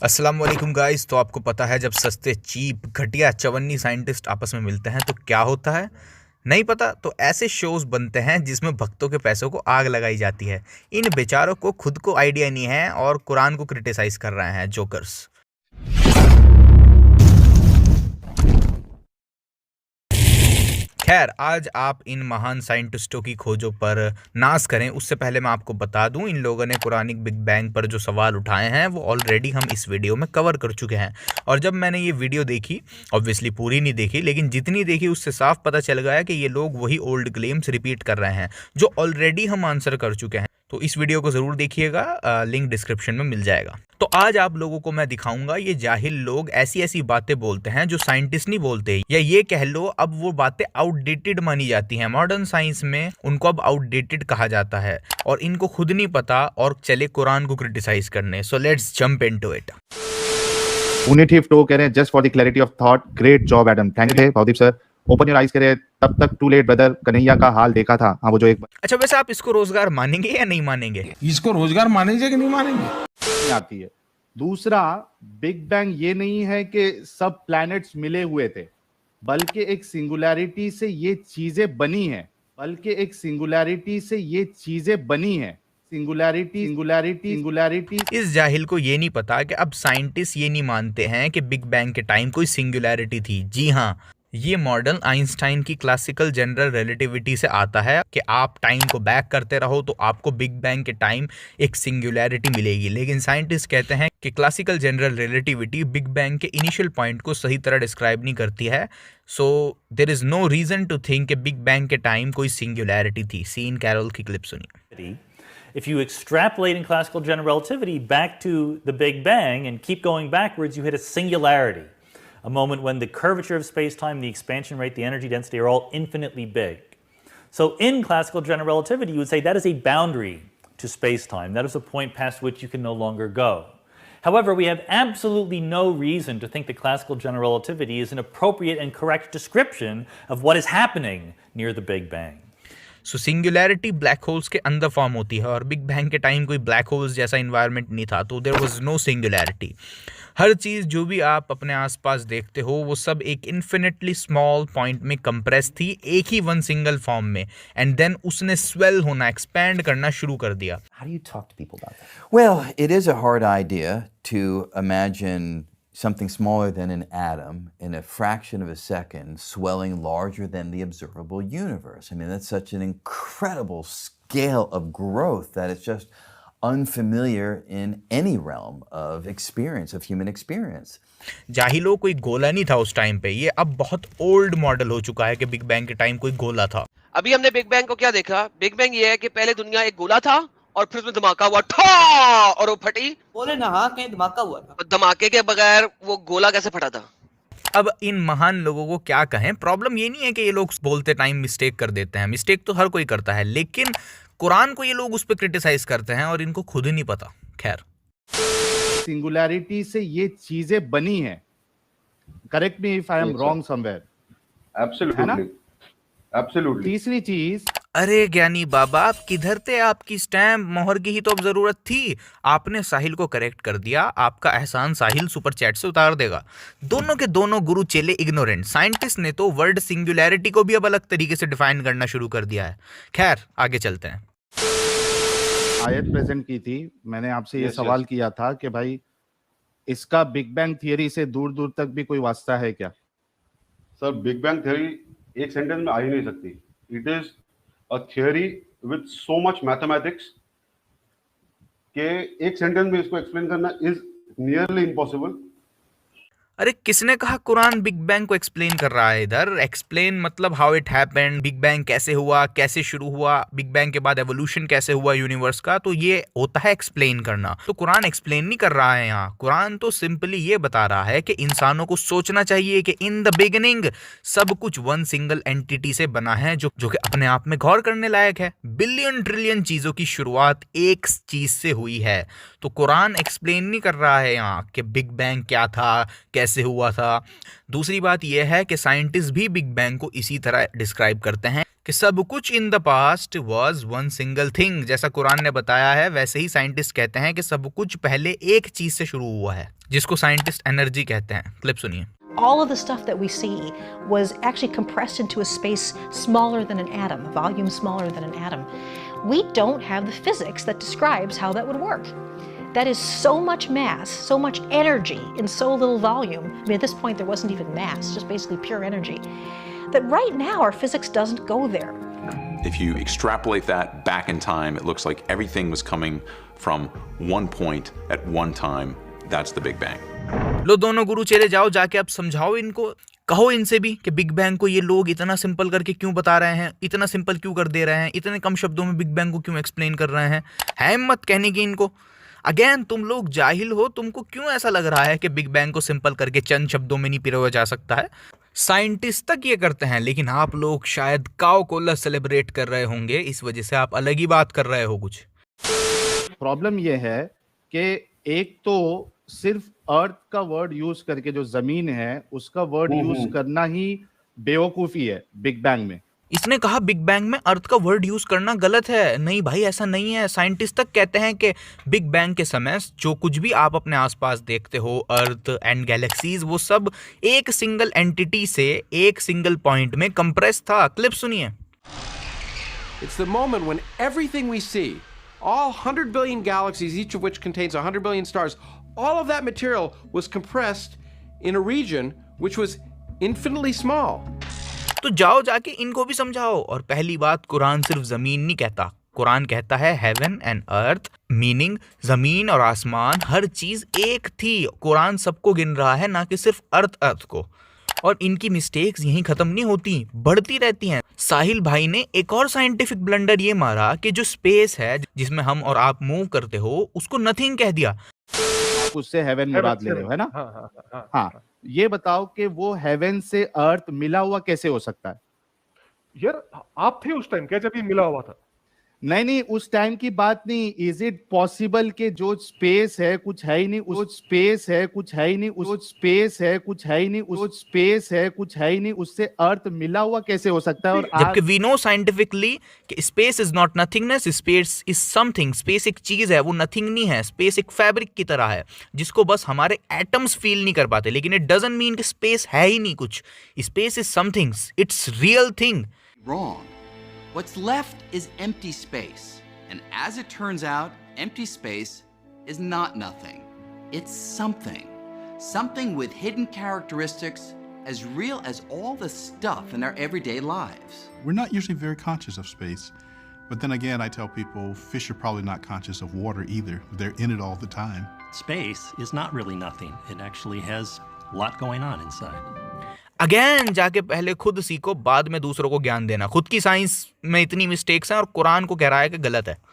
अस्सलाम वालेकुम गाइस। तो आपको पता है जब सस्ते चीप घटिया चवन्नी साइंटिस्ट आपस में मिलते हैं तो क्या होता है? नहीं पता? तो ऐसे शोज बनते हैं जिसमें भक्तों के पैसों को आग लगाई जाती है। इन बेचारों को खुद को आइडिया नहीं है और कुरान को क्रिटिसाइज कर रहे हैं जोकर्स। खैर, आज आप इन महान साइंटिस्टों की खोजों पर नाज़ करें उससे पहले मैं आपको बता दूं, इन लोगों ने पुरानिक बिग बैंग पर जो सवाल उठाए हैं वो ऑलरेडी हम इस वीडियो में कवर कर चुके हैं। और जब मैंने ये वीडियो देखी, ऑब्वियसली पूरी नहीं देखी, लेकिन जितनी देखी उससे साफ पता चल गया कि ये लोग वही ओल्ड क्लेम्स रिपीट कर रहे हैं जो ऑलरेडी हम आंसर कर चुके हैं। तो इस वीडियो को ज़रूर देखिएगा, लिंक डिस्क्रिप्शन में मिल जाएगा। तो आज आप लोगों को मैं दिखाऊंगा ये जाहिल लोग ऐसी ऐसी बातें बोलते हैं जो साइंटिस्ट नहीं बोलते, या ये कह लो अब वो बातें आउटडेटेड मानी जाती हैं। मॉडर्न साइंस में उनको अब आउटडेटेड कहा जाता है और इनको खुद नहीं पता और चले कुरान को क्रिटिसाइज करने। सो लेट्स जंप इनटू इट। पुनिटिव टो कह रहे हैं just for the clarity of thought, great job Adam, thank you Bhavdeep sir. Open your eyes कह रहे हैं तब तक टू लेट ब्रदर, कन्हैया का हाल देखा था। हाँ, वो जो एक अच्छा, वैसे आप इसको रोजगार मानेंगे या नहीं मानेंगे? इसको रोजगार मानेंगे कि नहीं मानेंगे? आती है। दूसरा, बिग बैंग ये नहीं है कि सब प्लैनेट्स मिले हुए थे, बल्कि एक सिंगुलैरिटी से ये चीजें बनी है, सिंगुलैरिटी। इस जाहिल को ये नहीं पता कि अब साइंटिस्ट ये नहीं मानते हैं कि बिग बैंग के टाइम कोई सिंगुलैरिटी थी। जी हाँ, ये मॉडल आइंस्टाइन की क्लासिकल जनरल रिलेटिविटी से आता है कि आप टाइम को बैक करते रहो तो आपको बिग बैंग के टाइम एक सिंगुलैरिटी मिलेगी। लेकिन साइंटिस्ट कहते हैं कि classical general relativity Big Bang के इनिशियल पॉइंट को सही तरह डिस्क्राइब नहीं करती है। So there is no reason to think कि बिग बैंग के टाइम कोई सिंगुलैरिटी थी। सीन कैरोल की क्लिप सुनिए। If you extrapolate in classical general relativity back to the Big Bang and keep going backwards, you hit a singularity, a moment when the curvature of space-time, the expansion rate, the energy density are all infinitely big. So in classical general relativity, you would say that is a boundary to space-time. That is a point past which you can no longer go. However, we have absolutely no reason to think that classical general relativity is an appropriate and correct description of what is happening near the Big Bang. So singularity black holes के अंदर form होती है और big Bang के time कोई black holes जैसा environment नहीं था, तो देयर वाज नो सिंगुलैरिटी। हर चीज़ जो भी आप अपने आसपास देखते हो वो सब एक इन्फिनिटली स्मॉल पॉइंट में कंप्रेस थी, एक ही वन सिंगल फॉर्म में, एंड देन उसने स्वेल होना, एक्सपैंड करना शुरू कर दिया। How do you talk to people about that? Well, it is a hard idea to imagine something smaller than an atom in a fraction of a second swelling larger than the observable universe. I mean, that's such an incredible scale of growth that it's just unfamiliar in any realm of experience, of human experience. जाहिलो कोई गोला नहीं था उस time पे, ये अब बहुत old model हो चुका है कि बिग बैंग के टाइम कोई गोला था। अभी हमने बिग बैंग को क्या देखा? बिग बैंग ये है कि पहले दुनिया एक गोला था और फिर उसमें धमाका हुआ, ठा, और वो फटी। बोले ना, हाँ, कहीं धमाका हुआ था। धमाके के बगैर वो गोला कैसे फटा था? अब इन महान लोगों को क्या कहें। प्रॉब्लम ये नहीं है कि ये लोग बोलते टाइम मिस्टेक कर देते हैं, मिस्टेक तो हर कोई करता है, लेकिन कुरान को ये लोग उस पर क्रिटिसाइज करते हैं और इनको खुद ही नहीं पता। खैर, सिंगुलैरिटी से ये चीजें बनी है। Correct me if I am wrong somewhere. Absolutely, absolutely. तीसरी चीज, अरे ज्ञानी बाबा, आप किधर थे? आपकी स्टैम्प मोहर की ही तो अब जरूरत थी। आपने साहिल को करेक्ट कर दिया, आपका एहसान साहिल सुपर चैट से उतार देगा। दोनों के दोनों गुरु चेले इग्नोरेंट। साइंटिस्ट ने तो वर्ड सिंगुलैरिटी को भी अब अलग तरीके से डिफाइन करना शुरू कर दिया है। खैर, आगे चलते हैं। आयत प्रेजेंट की थी, मैंने आपसे ये सवाल किया था कि भाई इसका बिग बैंग थियरी से दूर दूर तक भी कोई वास्ता है क्या? सर, बिग बैंग थ्योरी एक सेंटेंस में आ ही नहीं सकती। It is a theory with so much mathematics कि एक सेंटेंस में इसको एक्सप्लेन करना इज नियरली इम्पॉसिबल। अरे किसने कहा कुरान बिग बैंग को एक्सप्लेन कर रहा है? इधर एक्सप्लेन मतलब how it happened, big bang कैसे हुआ, कैसे शुरू हुआ, बिग बैंग के बाद एवोल्यूशन कैसे हुआ यूनिवर्स का, तो ये होता है एक्सप्लेन करना। तो कुरान एक्सप्लेन नहीं कर रहा है यहाँ। कुरान तो सिंपली ये बता रहा है कि इंसानों को सोचना चाहिए कि इन द बिगिनिंग सब कुछ वन सिंगल एंटिटी से बना है, जो कि अपने आप में गौर करने लायक है। बिलियन ट्रिलियन चीजों की शुरुआत एक चीज से हुई है। तो कुरान एक्सप्लेन नहीं कर रहा है यहाँ कि बिग बैंग क्या था, कैसे हुआ था। दूसरी बात यह है कि साइंटिस्ट भी बिग बैंग को इसी तरह डिस्क्राइब करते हैं कि सब कुछ in the past was one single thing. जैसा कुरान ने बताया है वैसे ही साइंटिस्ट कहते हैं कि सब कुछ पहले एक चीज से शुरू हुआ है, जिसको साइंटिस्ट एनर्जी कहते हैं। क्लिप सुनिए। All of the stuff that we see was actually compressed into a space smaller than an atom, a volume smaller than an atom. We don't have the physics that describes how that would work. That is so much mass, so much energy in so little volume. I mean, at this point, there wasn't even mass, just basically pure energy. That right now, our physics doesn't go there. If you extrapolate that back in time, it looks like everything was coming from one point at one time. That's the Big Bang. लो दोनों गुरु चले जाओ, जाके अब समझाओ इनको, कहो इनसे भी कि बिग बैंग को ये लोग इतना सिंपल करके क्यों बता रहे हैं, इतना सिंपल क्यों कर दे रहे हैं, इतने कम शब्दों में बिग बैंग को क्यों एक्सप्लेन कर रहे हैं। है हिम्मत कहने की इनको। अगेन तुम लोग जाहिल हो, तुमको क्यों ऐसा लग रहा है कि बिग बैंग को सिंपल करके चंद शब्दों में नहीं पिरोया जा सकता है। साइंटिस्ट तक ये करते हैं, लेकिन आप लोग शायद काव कोला सेलिब्रेट कर रहे होंगे, इस वजह से आप अलग ही बात कर रहे हो कुछ। प्रॉब्लम ये है कि एक तो सिर्फ अर्थ का वर्ड यूज करके जो जमीन है उसका वर्ड यूज करना ही बेवकूफी है बिग बैंग में। इसने कहा बिग बैंग में अर्थ का वर्ड यूज करना गलत है। नहीं भाई, ऐसा नहीं है। साइंटिस्ट तक कहते हैं कि बिग बैंग के समय जो कुछ भी आप अपने आसपास देखते हो, अर्थ एंड गैलेक्सीज, वो सब एक सिंगल एंटिटी से एक सिंगल पॉइंट में कंप्रेस था। क्लिप सुनिए। It's the moment when everything we see, all 100 billion galaxies, each of which contains 100 billion stars, all of that material was compressed in a region which was infinitely small. तो जाओ जाके इनको भी समझाओ। और पहली बात, कुरान सिर्फ जमीन नहीं कहता, कुरान कहता है हेवन एंड अर्थ, मीनिंग जमीन और आसमान हर चीज एक थी। कुरान सबको गिन रहा है, ना कि सिर्फ अर्थ को। और इनकी मिस्टेक्स यहीं खत्म नहीं होती, बढ़ती रहती हैं। साहिल भाई ने एक और साइंटिफिक ब्लंडर ये मारा कि जो स्पेस है जिसमें हम और आप मूव करते हो, उसको नथिंग कह दिया। आप उससे हेवन मुराद ले रहे हो, है ना? हाँ, ये बताओ कि वो हेवन से अर्थ मिला हुआ कैसे हो सकता है? यार आप थे उस टाइम क्या जब ये मिला हुआ था? नहीं, उस टाइम की बात नहीं। इज इट पॉसिबल कि जो स्पेस है कुछ है ही नहीं, उस स्पेस है कुछ है ही नहीं, उस स्पेस है कुछ है ही नहीं, उस स्पेस है कुछ है ही नहीं, उससे अर्थ मिला हुआ कैसे हो सकता है? और जबकि वी नो साइंटिफिकली कि space is not nothingness, space is something. Space एक चीज है, वो नथिंग नहीं है। स्पेस एक फैब्रिक की तरह है जिसको बस हमारे एटम्स फील नहीं कर पाते, लेकिन इट डजंट मीन कि स्पेस है ही नहीं कुछ। Space is something, it's real thing. Wrong. What's left is empty space. And as it turns out, empty space is not nothing. It's something. Something with hidden characteristics as real as all the stuff in our everyday lives. We're not usually very conscious of space. But then again, I tell people fish are probably not conscious of water either. They're in it all the time. Space is not really nothing. It actually has a lot going on inside. Again जाके पहले खुद सीखो, बाद में दूसरों को ज्ञान देना। खुद की साइंस में इतनी मिस्टेक्स हैं और कुरान को कह रहा है कि गलत है।